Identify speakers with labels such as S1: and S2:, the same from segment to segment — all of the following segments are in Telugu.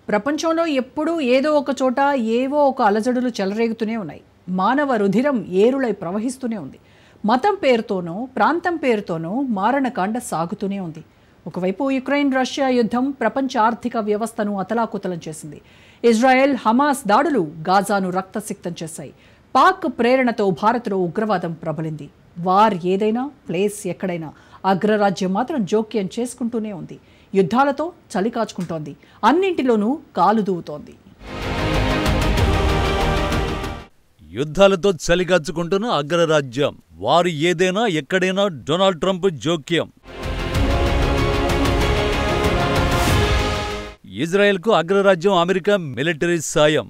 S1: ప్రపంచంలో ఎప్పుడూ ఏదో ఒక చోట ఏవో ఒక అలజడులు చెలరేగుతూనే ఉన్నాయి. మానవ రుధిరం ఏరులై ప్రవహిస్తూనే ఉంది. మతం పేరుతోనో ప్రాంతం పేరుతోనో మారణకాండ సాగుతూనే ఉంది. ఒకవైపు యుక్రెయిన్ రష్యా యుద్ధం ప్రపంచ ఆర్థిక వ్యవస్థను అతలాకుతలం చేసింది. ఇజ్రాయెల్ హమాస్ దాడులు గాజాను రక్తసిక్తం చేశాయి. పాక్ ప్రేరణతో భారత్లో ఉగ్రవాదం ప్రబలింది. వార్ ఏదైనా, ప్లేస్ ఎక్కడైనా అగ్రరాజ్యం మాత్రం జోక్యం చేసుకుంటూనే ఉంది. యుద్ధాలతో చలి కాచుకుంటోంది. అన్నింటిలోనూ కాలు దూవుతోంది.
S2: యుద్ధాలతో చలిగాచుకుంటున్న అగ్రరాజ్యం. వారు ఏదైనా ఎక్కడైనా డొనాల్డ్ ట్రంప్ జోక్యం. ఇజ్రాయెల్కు అగ్రరాజ్యం అమెరికా మిలిటరీ సాయం.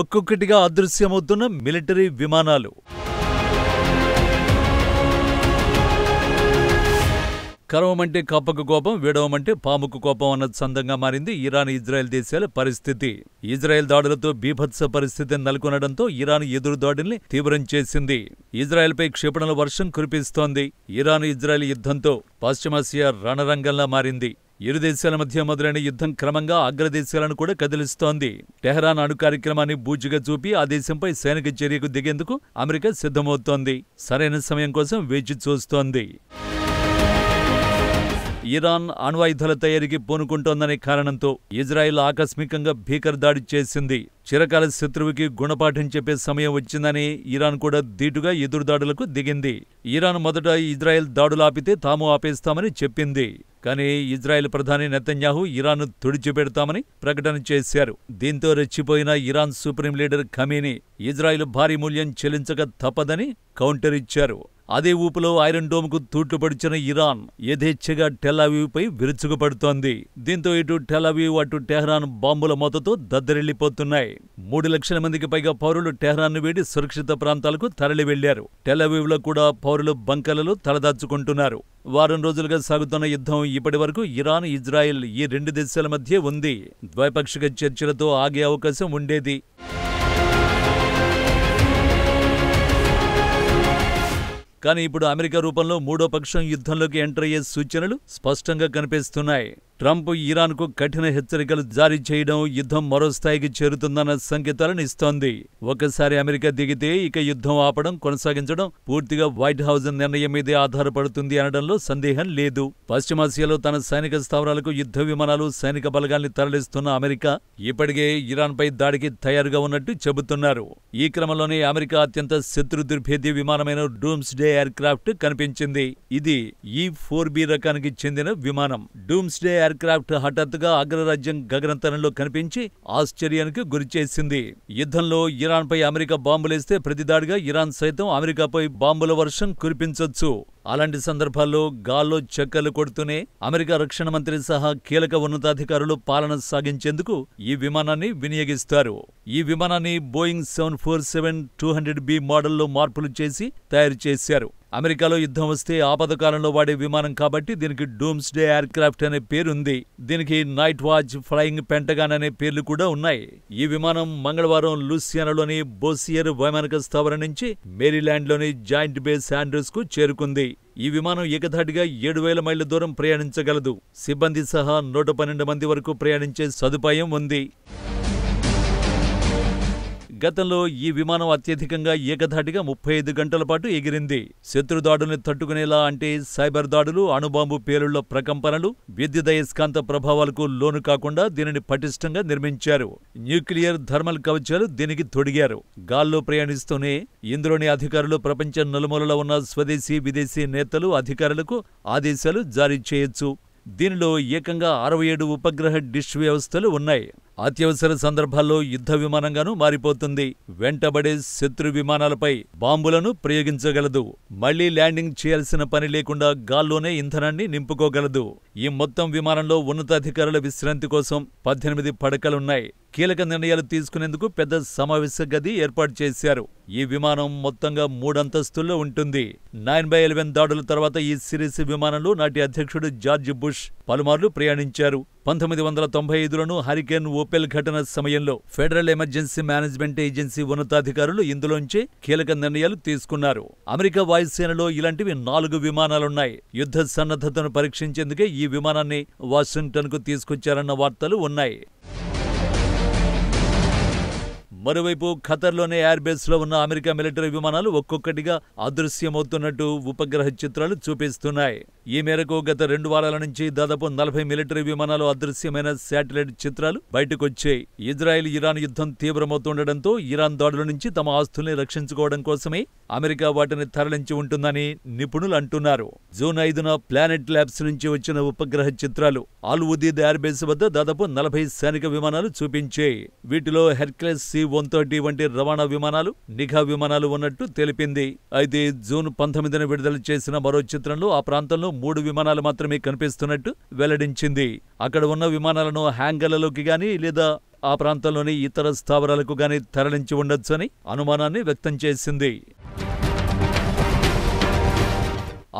S2: ఒక్కొక్కటిగా అదృశ్యమవుతున్న మిలిటరీ విమానాలు. కరవమంటే కప్పకు కోపం, వీడవమంటే పాముకు కోపం అన్న చందంగా మారింది ఇరాన్ ఇజ్రాయెల్ దేశాల పరిస్థితి. ఇజ్రాయెల్ దాడులతో బీభత్స పరిస్థితి నెలకొనడంతో ఇరాన్ ఎదురు దాడుల్ని తీవ్రం చేసింది. ఇజ్రాయెల్పై క్షిపణుల వర్షం కురిపిస్తోంది. ఇరాన్ ఇజ్రాయెల్ యుద్ధంతో పశ్చిమాసియా రణరంగంలా మారింది. ఇరు దేశాల మధ్య మొదలైన యుద్ధం క్రమంగా అగ్రదేశాలను కూడా కదిలిస్తోంది. టెహరాన్ అణు కార్యక్రమాన్ని బూచిగా చూపి ఆ దేశంపై సైనిక చర్యకు దిగేందుకు అమెరికా సిద్ధమవుతోంది. సరైన సమయం కోసం వేచి చూస్తోంది. ఇరాన్ అణ్వాయుధాల తయారీకి పూనుకుంటోందనే కారణంతో ఇజ్రాయెల్ ఆకస్మికంగా భీకర దాడి చేసింది. చిరకాల శత్రువుకి గుణపాఠం చెప్పే సమయం వచ్చిందని ఇరాన్ కూడా ధీటుగా ఎదురుదాడులకు దిగింది. ఇరాన్ మొదట ఇజ్రాయెల్ దాడులాపితే తాము ఆపేస్తామని చెప్పింది. కానీ ఇజ్రాయెల్ ప్రధాని నెతన్యాహు ఇరాన్ను తుడిచిపెడతామని ప్రకటన చేశారు. దీంతో రెచ్చిపోయిన ఇరాన్ సుప్రీం లీడర్ ఖమీనీ ఇజ్రాయెల్ భారీ మూల్యం చెల్లించక తప్పదని కౌంటర్ ఇచ్చారు. అదే ఊపులో ఐరన్ డోమ్కు తూట్లు పడిచిన ఇరాన్ యథేచ్ఛగా టెల్-అవీవ్పై విరుచుకుపడుతోంది. దీంతో ఇటు టెల్-అవీవ్ అటు టెహరాన్ బాంబుల మోతతో దద్దరిల్లిపోతున్నాయి. 3 లక్షల మందికి పైగా పౌరులు టెహరాన్ను వీడి సురక్షిత ప్రాంతాలకు తరలి వెళ్లారు. టెల్-అవీవ్లో కూడా పౌరులు బంకర్లలో తలదాచుకుంటున్నారు. వారం రోజులుగా సాగుతున్న యుద్ధం ఇప్పటి వరకు ఇరాన్ ఇజ్రాయెల్ ఈ 2 దేశాల మధ్య ఉంది. ద్వైపాక్షిక చర్చలతో ఆగే అవకాశం ఉండేది. కానీ ఇప్పుడు అమెరికా రూపంలో మూడో పక్షం యుద్ధంలోకి ఎంటర్ అయ్యే సూచనలు స్పష్టంగా కనిపిస్తున్నాయి. ట్రంప్ ఇరాన్కు కఠిన హెచ్చరికలు జారీ చేయడం యుద్ధం మరో స్థాయికి చేరుతుందన్న సంకేతాలను ఇస్తోంది. ఒకసారి అమెరికా దిగితే ఇక యుద్ధం ఆపడం, కొనసాగించడం పూర్తిగా వైట్ హౌస్ నిర్ణయం మీదే ఆధారపడుతుంది అనడంలో సందేహం లేదు. పశ్చిమాసియాలో తన సైనిక స్థావరాలకు యుద్ధ విమానాలు, సైనిక బలగాల్ని తరలిస్తున్న అమెరికా ఇప్పటికే ఇరాన్పై దాడికి తయారుగా ఉన్నట్టు చెబుతున్నారు. ఈ క్రమంలోనే అమెరికా అత్యంత శత్రు దుర్భేద్య విమానమైన డూమ్స్డే ఎయిర్క్రాఫ్ట్ కనిపించింది. ఇది E-4B రకానికి చెందిన విమానం. డూమ్స్డే ఎయిర్క్రాఫ్ట్ హఠాత్తుగా అగ్రరాజ్యం గగనతలంలో కనిపించి ఆశ్చర్యానికి గురిచేసింది. యుద్ధంలో ఇరాన్పై అమెరికా బాంబులేస్తే ప్రతిదాడిగా ఇరాన్ సైతం అమెరికాపై బాంబుల వర్షం కురిపించొచ్చు. అలాంటి సందర్భాల్లో గాల్లో చక్కర్లు కొడుతూనే అమెరికా రక్షణ మంత్రి సహా కీలక ఉన్నతాధికారులు పాలన సాగించేందుకు ఈ విమానాన్ని వినియోగిస్తారు. ఈ విమానాన్ని బోయింగ్ 747-200B మోడల్లో మార్పులు చేసి తయారు చేశారు. అమెరికాలో యుద్ధం వస్తే ఆపదకాలంలో వాడే విమానం కాబట్టి దీనికి డూమ్స్డే ఎయిర్క్రాఫ్ట్ అనే పేరుంది. దీనికి నైట్ వాచ్, ఫ్లయింగ్ పెంటగాన్ అనే పేర్లు కూడా ఉన్నాయి. ఈ విమానం మంగళవారం లూసియానాలోని బోసియర్ వైమానిక స్థావరం నుంచి మేరీల్యాండ్లోని జాయింట్ బేస్ ఆండ్రూస్ కు చేరుకుంది. ఈ విమానం ఏకధాటిగా 7,000 మైళ్ల దూరం ప్రయాణించగలదు. సిబ్బంది సహా 112 మంది వరకు ప్రయాణించే సదుపాయం ఉంది. గతంలో ఈ విమానం అత్యధికంగా ఏకధాటిగా 35 గంటల పాటు ఎగిరింది. శత్రు దాడుల్ని తట్టుకునేలా అంటే సైబర్ దాడులు, అణుబాంబు పేలుళ్ల ప్రకంపనలు, విద్యుదయస్కాంత ప్రభావాలకు లోను కాకుండా దీనిని పటిష్టంగా నిర్మించారు. న్యూక్లియర్ థర్మల్ కవచాలు దీనికి తొడిగారు. గాల్లో ప్రయాణిస్తూనే ఇందులోని అధికారులు ప్రపంచ నలుమూలలో ఉన్న స్వదేశీ, విదేశీ నేతలు, అధికారులకు ఆదేశాలు జారీ చేయొచ్చు. దీనిలో ఏకంగా 67 ఉపగ్రహ డిష్ వ్యవస్థలు ఉన్నాయి. అత్యవసర సందర్భాల్లో యుద్ధ విమానంగానూ మారిపోతుంది. వెంటబడే శత్రు విమానాలపై బాంబులను ప్రయోగించగలదు. మళ్లీ ల్యాండింగ్ చేయాల్సిన పని లేకుండా గాల్లోనే ఇంధనాన్ని నింపుకోగలదు. ఈ మొత్తం విమానంలో ఉన్నతాధికారుల విశ్రాంతి కోసం 18 పడకలున్నాయి. కీలక నిర్ణయాలు తీసుకునేందుకు పెద్ద సమావేశ గది ఏర్పాటు చేశారు. ఈ విమానం మొత్తంగా 3 అంతస్తుల్లో ఉంటుంది. 9/11 దాడుల తర్వాత ఈ సిరీస్ విమానంలో నాటి అధ్యక్షుడు జార్జ్ బుష్ పలుమార్లు ప్రయాణించారు. 1995లోనూ హరికేన్ ఓపెల్ ఘటన సమయంలో ఫెడరల్ ఎమర్జెన్సీ మేనేజ్మెంట్ ఏజెన్సీ ఉన్నతాధికారులు ఇందులోంచే కీలక నిర్ణయాలు తీసుకున్నారు. అమెరికా వాయుసేనలో ఇలాంటివి 4 విమానాలున్నాయి. యుద్ధ సన్నద్ధతను పరీక్షించేందుకే ఈ విమానాన్ని వాషింగ్టన్కు తీసుకొచ్చారన్న వార్తలు ఉన్నాయి. మరోవైపు ఖతర్లోని ఎయిర్బేస్లో ఉన్న అమెరికా మిలిటరీ విమానాలు ఒక్కొక్కటిగా అదృశ్యమవుతున్నట్టు ఉపగ్రహ చిత్రాలు చూపిస్తున్నాయి. ఈ మేరకు గత 2 వారాల నుంచి దాదాపు 40 మిలిటరీ విమానాలు అదృశ్యమైన శాటిలైట్ చిత్రాలు బయటకొచ్చాయి. ఇజ్రాయెల్ ఇరాన్ యుద్ధం తీవ్రమవుతుండటంతో ఇరాన్ దాడుల నుంచి తమ ఆస్తుల్ని రక్షించుకోవడం కోసమే అమెరికా వాటిని తరలించి ఉంటుందని నిపుణులు అంటున్నారు. జూన్ 5న ప్లానెట్ ల్యాబ్స్ నుంచి వచ్చిన ఉపగ్రహ చిత్రాలు అల్ ఉదీద్ ఎయిర్బేస్ వద్ద దాదాపు 40 సైనిక విమానాలు చూపించాయి. వీటిలో హెర్క్యులెస్ C-130 వంటి రవాణా విమానాలు, నిఘా విమానాలు ఉన్నట్టు తెలిపింది. అయితే జూన్ 19న విడుదల చేసిన మరో చిత్రంలో ఆ ప్రాంతంలో 3 విమానాలు మాత్రమే కనిపిస్తున్నట్టు వెల్లడించింది. అక్కడ ఉన్న విమానాలను హ్యాంగర్లలోకి గానీ లేదా ఆ ప్రాంతంలోని ఇతర స్థావరాలకు గానీ తరలించి ఉండొచ్చని అనుమానాన్ని వ్యక్తం చేసింది.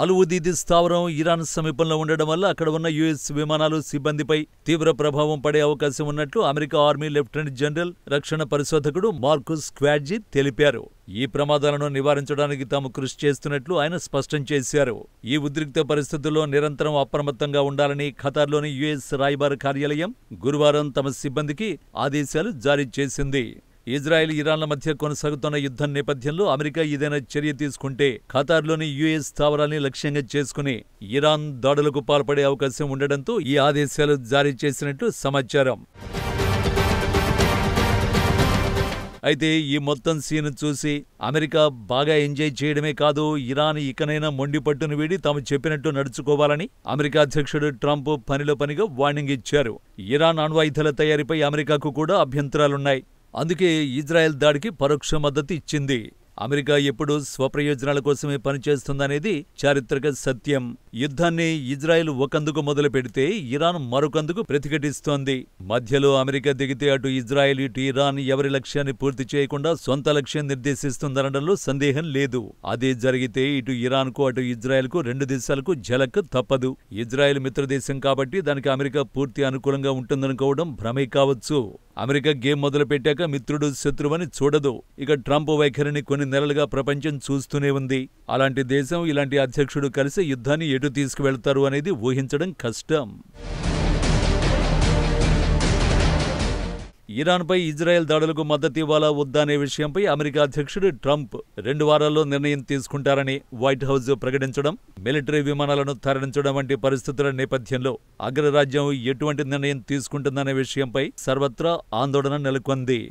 S2: అల్ ఉదీద్ స్థావరం ఇరాన్ సమీపంలో ఉండడం వల్ల అక్కడ ఉన్న యుఎస్ విమానాలు సిబ్బందిపై తీవ్ర ప్రభావం పడే అవకాశం ఉన్నట్లు అమెరికా ఆర్మీ లెఫ్టినెంట్ జనరల్ రక్షణ పరిశోధకుడు మార్కుస్ క్వాడ్జీ తెలిపారు. ఈ ప్రమాదాలను నివారించడానికి తాము కృషి చేస్తున్నట్లు ఆయన స్పష్టం చేశారు. ఈ ఉద్రిక్త పరిస్థితుల్లో నిరంతరం అప్రమత్తంగా ఉండాలని ఖతార్లోని యుఎస్ రాయబార కార్యాలయం గురువారం తమ సిబ్బందికి ఆదేశాలు జారీ చేసింది. ఇజ్రాయెల్ ఇరాన్ల మధ్య కొనసాగుతున్న యుద్ధం నేపథ్యంలో అమెరికా ఏదైనా చర్య తీసుకుంటే ఖతార్లోని యుఎస్ స్థావరాల్ని లక్ష్యంగా చేసుకుని ఇరాన్ దాడులకు పాల్పడే అవకాశం ఉండడంతో ఈ ఆదేశాలు జారీ చేసినట్టు సమాచారం. అయితే ఈ మొత్తం సీన్ చూసి అమెరికా బాగా ఎంజాయ్ చేయడమే కాదు, ఇరాన్ ఇకనైనా మొండిపట్టును వీడి తాము చెప్పినట్టు నడుచుకోవాలని అమెరికా అధ్యక్షుడు ట్రంప్ పనిలో పనిగా వార్నింగ్ ఇచ్చారు. ఇరాన్ అణ్వాయుధాల తయారీపై అమెరికాకు కూడా అభ్యంతరాలున్నాయి. అందుకే ఇజ్రాయెల్ దాడికి పరోక్ష మద్దతు ఇచ్చింది. అమెరికా ఎప్పుడూ స్వప్రయోజనాల కోసమే పనిచేస్తుందనేది చారిత్రక సత్యం. యుద్ధాన్ని ఇజ్రాయెల్ ఒకందుకు మొదలు పెడితే ఇరాన్ మరొకందుకు ప్రతిఘటిస్తోంది. మధ్యలో అమెరికా దిగితే అటు ఇజ్రాయెల్ ఇటు ఇరాన్ ఎవరి లక్ష్యాన్ని పూర్తి చేయకుండా సొంత లక్ష్యం నిర్దేశిస్తుందనడంలో సందేహం లేదు. అదే జరిగితే ఇటు ఇరాన్కు అటు ఇజ్రాయెల్కు 2 దేశాలకు ఝలక్ తప్పదు. ఇజ్రాయెల్ మిత్రదేశం కాబట్టి దానికి అమెరికా పూర్తి అనుకూలంగా ఉంటుందనుకోవడం భ్రమే కావచ్చు. అమెరికా గేమ్ మొదలుపెట్టాక మిత్రుడు శత్రువని చూడదు. ఇక ట్రంప్ వైఖరిని కొన్ని నెలలుగా ప్రపంచం చూస్తూనే ఉంది. అలాంటి దేశం ఇలాంటి అధ్యక్షుడు కలిసి యుద్ధాన్ని ఎటు తీసుకువెళ్తారు అనేది ఊహించడం కష్టం. ఇరాన్పై ఇజ్రాయెల్ దాడులకు మద్దతు ఇవ్వాలా వద్దా అనే విషయంపై అమెరికా అధ్యక్షుడు ట్రంప్ 2 వారాల్లో నిర్ణయం తీసుకుంటారని వైట్ హౌస్ ప్రకటించడం, మిలిటరీ విమానాలను తరలించడం వంటి పరిస్థితుల నేపథ్యంలో అగ్రరాజ్యం ఎటువంటి నిర్ణయం తీసుకుంటుందనే విషయంపై సర్వత్రా ఆందోళన నెలకొంది.